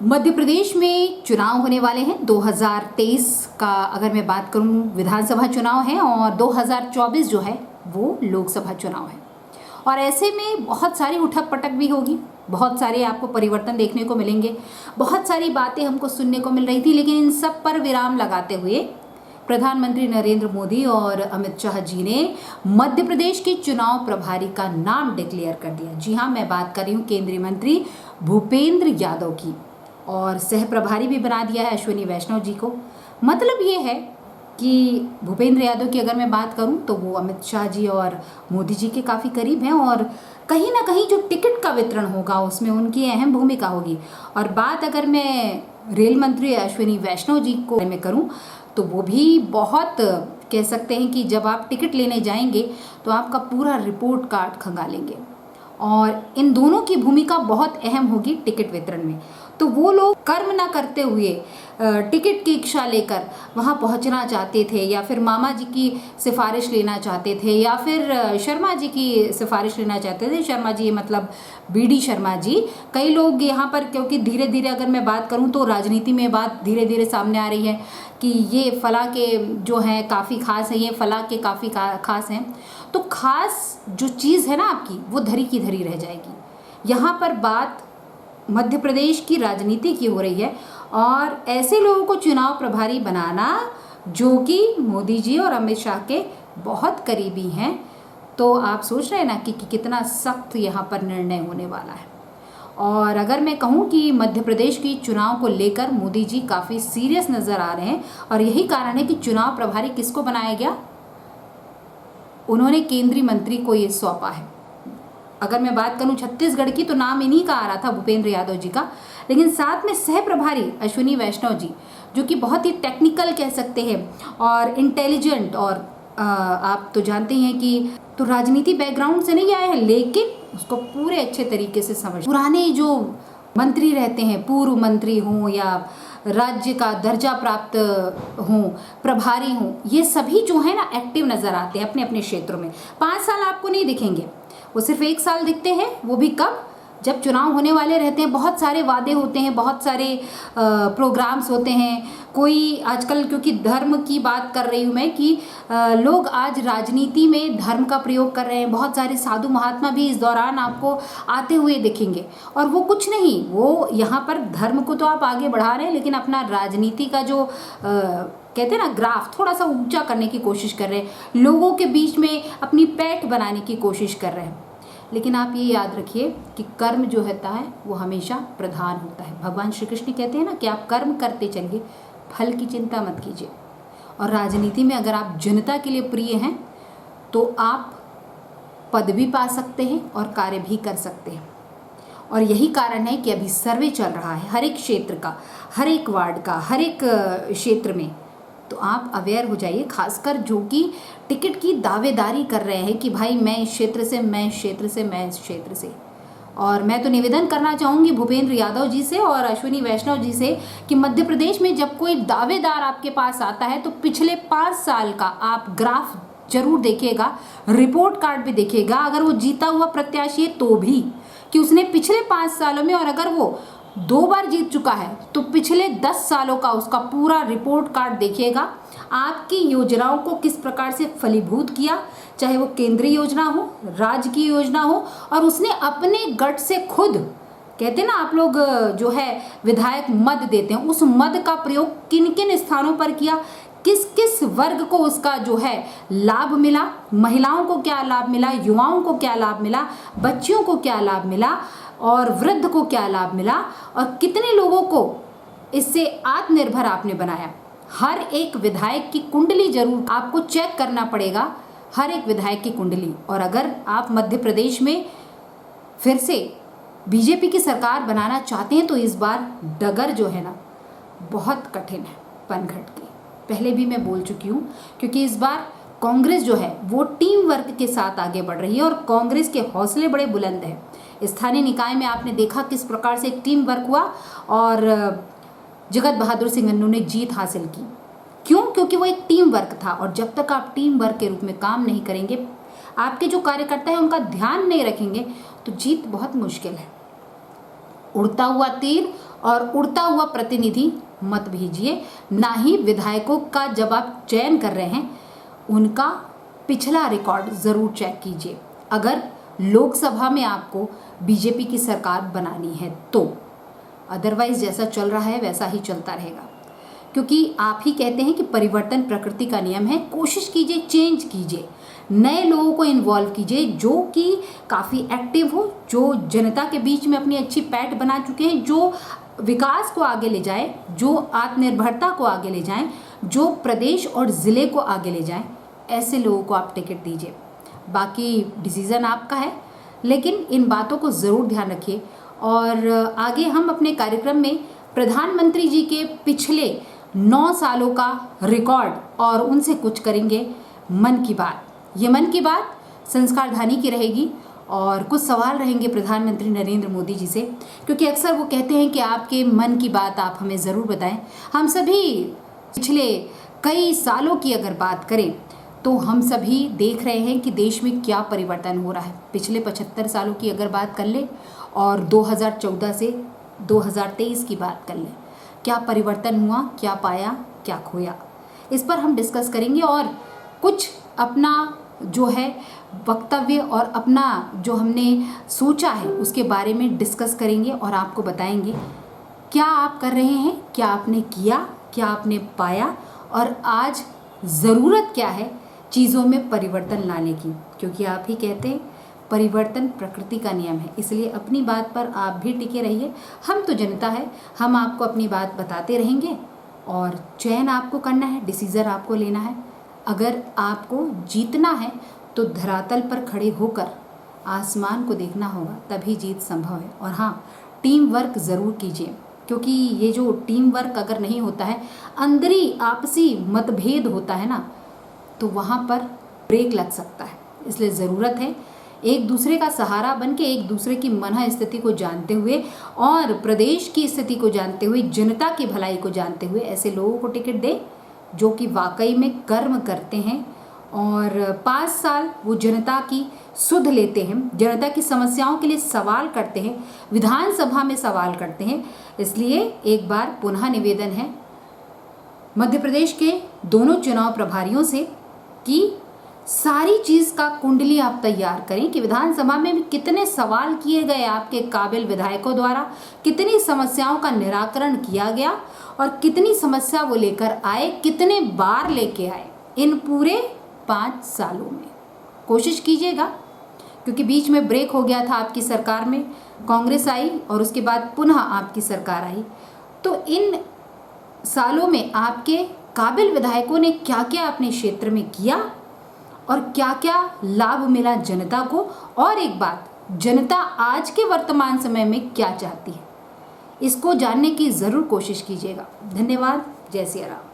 मध्य प्रदेश में चुनाव होने वाले हैं। 2023 का अगर मैं बात करूं, विधानसभा चुनाव है और 2024 जो है वो लोकसभा चुनाव है। और ऐसे में बहुत सारी उठक पटक भी होगी, बहुत सारे आपको परिवर्तन देखने को मिलेंगे, बहुत सारी बातें हमको सुनने को मिल रही थी। लेकिन इन सब पर विराम लगाते हुए प्रधानमंत्री नरेंद्र मोदी और अमित शाह जी ने मध्य प्रदेश के चुनाव प्रभारी का नाम डिक्लेयर कर दिया। जी हाँ, मैं बात कर रही हूँ केंद्रीय मंत्री भूपेंद्र यादव की, और सह प्रभारी भी बना दिया है अश्विनी वैष्णव जी को। मतलब ये है कि भूपेंद्र यादव की अगर मैं बात करूं तो वो अमित शाह जी और मोदी जी के काफ़ी करीब हैं, और कहीं ना कहीं जो टिकट का वितरण होगा उसमें उनकी अहम भूमिका होगी। और बात अगर मैं रेल मंत्री अश्विनी वैष्णव जी को मैं करूं तो वो भी बहुत कह सकते हैं कि जब आप टिकट लेने जाएंगे तो आपका पूरा रिपोर्ट कार्ड खंगालेंगे, और इन दोनों की भूमिका बहुत अहम होगी टिकट वितरण में। तो वो लोग कर्म ना करते हुए टिकट की इच्छा लेकर वहाँ पहुँचना चाहते थे, या फिर मामा जी की सिफारिश लेना चाहते थे, या फिर शर्मा जी की सिफारिश लेना चाहते थे। शर्मा जी मतलब बीडी शर्मा जी। कई लोग यहाँ पर, क्योंकि धीरे धीरे अगर मैं बात करूँ तो राजनीति में बात धीरे धीरे सामने आ रही है कि ये फला के जो हैं काफ़ी खास हैं, ये फला के काफ़ी खास हैं। तो खास जो चीज़ है ना आपकी, वो धरी की धरी रह जाएगी। यहाँ पर बात मध्य प्रदेश की राजनीति की हो रही है, और ऐसे लोगों को चुनाव प्रभारी बनाना जो कि मोदी जी और अमित शाह के बहुत करीबी हैं। तो आप सोच रहे हैं ना कि कितना सख्त यहाँ पर निर्णय होने वाला है। और अगर मैं कहूँ कि मध्य प्रदेश की चुनाव को लेकर मोदी जी काफ़ी सीरियस नज़र आ रहे हैं, और यही कारण है कि चुनाव प्रभारी किसको बनाया गया, उन्होंने केंद्रीय मंत्री को ये सौंपा है। अगर मैं बात करूं छत्तीसगढ़ की तो नाम इन्हीं का आ रहा था, भूपेंद्र यादव जी का, लेकिन साथ में सह प्रभारी अश्विनी वैष्णव जी, जो कि बहुत ही टेक्निकल कह सकते हैं और इंटेलिजेंट, और आप तो जानते हैं कि तो राजनीति बैकग्राउंड से नहीं आए हैं, लेकिन उसको पूरे अच्छे तरीके से समझ। पुराने जो मंत्री रहते हैं, पूर्व मंत्री हों या राज्य का दर्जा प्राप्त हों, प्रभारी हों, ये सभी जो है ना एक्टिव नज़र आते हैं अपने अपने क्षेत्रों में। 5 साल आपको नहीं दिखेंगे, वो सिर्फ 1 साल दिखते हैं। वो भी कब, जब चुनाव होने वाले रहते हैं, बहुत सारे वादे होते हैं, बहुत सारे प्रोग्राम्स होते हैं। कोई आजकल, क्योंकि धर्म की बात कर रही हूँ मैं, कि लोग आज राजनीति में धर्म का प्रयोग कर रहे हैं। बहुत सारे साधु महात्मा भी इस दौरान आपको आते हुए दिखेंगे, और वो कुछ नहीं, वो यहाँ पर धर्म को तो आप आगे बढ़ा रहे हैं, लेकिन अपना राजनीति का जो कहते हैं ना ग्राफ, थोड़ा सा ऊंचा करने की कोशिश कर रहे हैं, लोगों के बीच में अपनी पैठ बनाने की कोशिश कर रहे हैं। लेकिन आप ये याद रखिए कि कर्म जो होता है वो हमेशा प्रधान होता है। भगवान श्री कृष्ण कहते हैं ना कि आप कर्म करते चलिए, फल की चिंता मत कीजिए। और राजनीति में अगर आप जनता के लिए प्रिय हैं तो आप पद भी पा सकते हैं और कार्य भी कर सकते हैं। और यही कारण है कि अभी सर्वे चल रहा है हर एक क्षेत्र का, हर एक वार्ड का, हर एक क्षेत्र में। तो आप अवेयर हो जाइए, खासकर जो कि टिकट की दावेदारी कर रहे हैं कि भाई मैं इस क्षेत्र से, मैं इस क्षेत्र से, मैं इस क्षेत्र से। और मैं तो निवेदन करना चाहूँगी भूपेंद्र यादव जी से और अश्विनी वैष्णव जी से कि मध्य प्रदेश में जब कोई दावेदार आपके पास आता है तो पिछले 5 साल का आप ग्राफ जरूर देखिएगा, रिपोर्ट कार्ड भी देखिएगा। अगर वो जीता हुआ प्रत्याशी है तो भी, कि उसने पिछले 5 सालों में, और अगर वो 2 बार जीत चुका है तो पिछले 10 सालों का उसका पूरा रिपोर्ट कार्ड देखिएगा। आपकी योजनाओं को किस प्रकार से फलीभूत किया, चाहे वो केंद्रीय योजना हो, राज्य की योजना हो, और उसने अपने गट से खुद, कहते हैं ना आप लोग जो है विधायक मद देते हैं, उस मद का प्रयोग किन किन स्थानों पर किया, किस किस वर्ग को उसका जो है लाभ मिला, महिलाओं को क्या लाभ मिला, युवाओं को क्या लाभ मिला, बच्चियों को क्या लाभ मिला, और वृद्ध को क्या लाभ मिला, और कितने लोगों को इससे आत्मनिर्भर आपने बनाया। हर एक विधायक की कुंडली जरूर आपको चेक करना पड़ेगा, हर एक विधायक की कुंडली। और अगर आप मध्य प्रदेश में फिर से बीजेपी की सरकार बनाना चाहते हैं तो इस बार डगर जो है ना बहुत कठिन है पनघट की। पहले भी मैं बोल चुकी हूँ, क्योंकि इस बार कांग्रेस जो है वो टीम वर्क के साथ आगे बढ़ रही है, और कांग्रेस के हौसले बड़े बुलंद हैं। स्थानीय निकाय में आपने देखा किस प्रकार से एक टीम वर्क हुआ, और जगत बहादुर सिंह अन्नू ने जीत हासिल की। क्यों? क्योंकि वो एक टीम वर्क था, और जब तक आप टीम वर्क के रूप में काम नहीं करेंगे, आपके जो कार्यकर्ता हैं उनका ध्यान नहीं रखेंगे, तो जीत बहुत मुश्किल है। उड़ता हुआ तीर और उड़ता हुआ प्रतिनिधि मत भेजिए। ना ही विधायकों का जब आप चयन कर रहे हैं उनका पिछला रिकॉर्ड ज़रूर चेक कीजिए, अगर लोकसभा में आपको बीजेपी की सरकार बनानी है तो। अदरवाइज जैसा चल रहा है वैसा ही चलता रहेगा, क्योंकि आप ही कहते हैं कि परिवर्तन प्रकृति का नियम है। कोशिश कीजिए, चेंज कीजिए, नए लोगों को इन्वॉल्व कीजिए जो कि काफ़ी एक्टिव हो, जो जनता के बीच में अपनी अच्छी पैठ बना चुके हैं, जो विकास को आगे ले जाए, जो आत्मनिर्भरता को आगे ले जाएं, जो प्रदेश और ज़िले को आगे ले जाएं। ऐसे लोगों को आप टिकट दीजिए। बाकी डिसीज़न आपका है, लेकिन इन बातों को ज़रूर ध्यान रखिए। और आगे हम अपने कार्यक्रम में प्रधानमंत्री जी के पिछले 9 सालों का रिकॉर्ड और उनसे कुछ करेंगे मन की बात। ये मन की बात संस्कारधानी की रहेगी और कुछ सवाल रहेंगे प्रधानमंत्री नरेंद्र मोदी जी से, क्योंकि अक्सर वो कहते हैं कि आपके मन की बात आप हमें ज़रूर बताएं। हम सभी पिछले कई सालों की अगर बात करें तो हम सभी देख रहे हैं कि देश में क्या परिवर्तन हो रहा है। पिछले 75 सालों की अगर बात कर ले और 2014 से 2023 की बात कर ले, क्या परिवर्तन हुआ, क्या पाया, क्या खोया, इस पर हम डिस्कस करेंगे और कुछ अपना जो है वक्तव्य और अपना जो हमने सोचा है उसके बारे में डिस्कस करेंगे और आपको बताएंगे क्या आप कर रहे हैं, क्या आपने किया, क्या आपने पाया और आज ज़रूरत क्या है चीज़ों में परिवर्तन लाने की। क्योंकि आप ही कहते हैं परिवर्तन प्रकृति का नियम है, इसलिए अपनी बात पर आप भी टिके रहिए। हम तो जनता है, हम आपको अपनी बात बताते रहेंगे और चयन आपको करना है, डिसीज़न आपको लेना है। अगर आपको जीतना है तो धरातल पर खड़े होकर आसमान को देखना होगा, तभी जीत संभव है। और हाँ, टीम वर्क ज़रूर कीजिए, क्योंकि ये जो टीम वर्क अगर नहीं होता है, अंदरी आपसी मतभेद होता है ना, तो वहाँ पर ब्रेक लग सकता है। इसलिए ज़रूरत है एक दूसरे का सहारा बन के, एक दूसरे की मनः स्थिति को जानते हुए और प्रदेश की स्थिति को जानते हुए, जनता की भलाई को जानते हुए ऐसे लोगों को टिकट दे जो कि वाकई में कर्म करते हैं और 5 साल वो जनता की सुध लेते हैं, जनता की समस्याओं के लिए सवाल करते हैं, विधानसभा में सवाल करते हैं। इसलिए एक बार पुनः निवेदन है मध्य प्रदेश के दोनों चुनाव प्रभारियों से कि सारी चीज़ का कुंडली आप तैयार करें कि विधानसभा में भी कितने सवाल किए गए आपके काबिल विधायकों द्वारा, कितनी समस्याओं का निराकरण किया गया और कितनी समस्या वो लेकर आए, कितने बार लेके आए इन पूरे 5 सालों में। कोशिश कीजिएगा, क्योंकि बीच में ब्रेक हो गया था आपकी सरकार में, कांग्रेस आई और उसके बाद पुनः आपकी सरकार आई। तो इन सालों में आपके काबिल विधायकों ने क्या क्या अपने क्षेत्र में किया और क्या क्या लाभ मिला जनता को, और एक बात, जनता आज के वर्तमान समय में क्या चाहती है, इसको जानने की ज़रूर कोशिश कीजिएगा। धन्यवाद। जय सिया राम।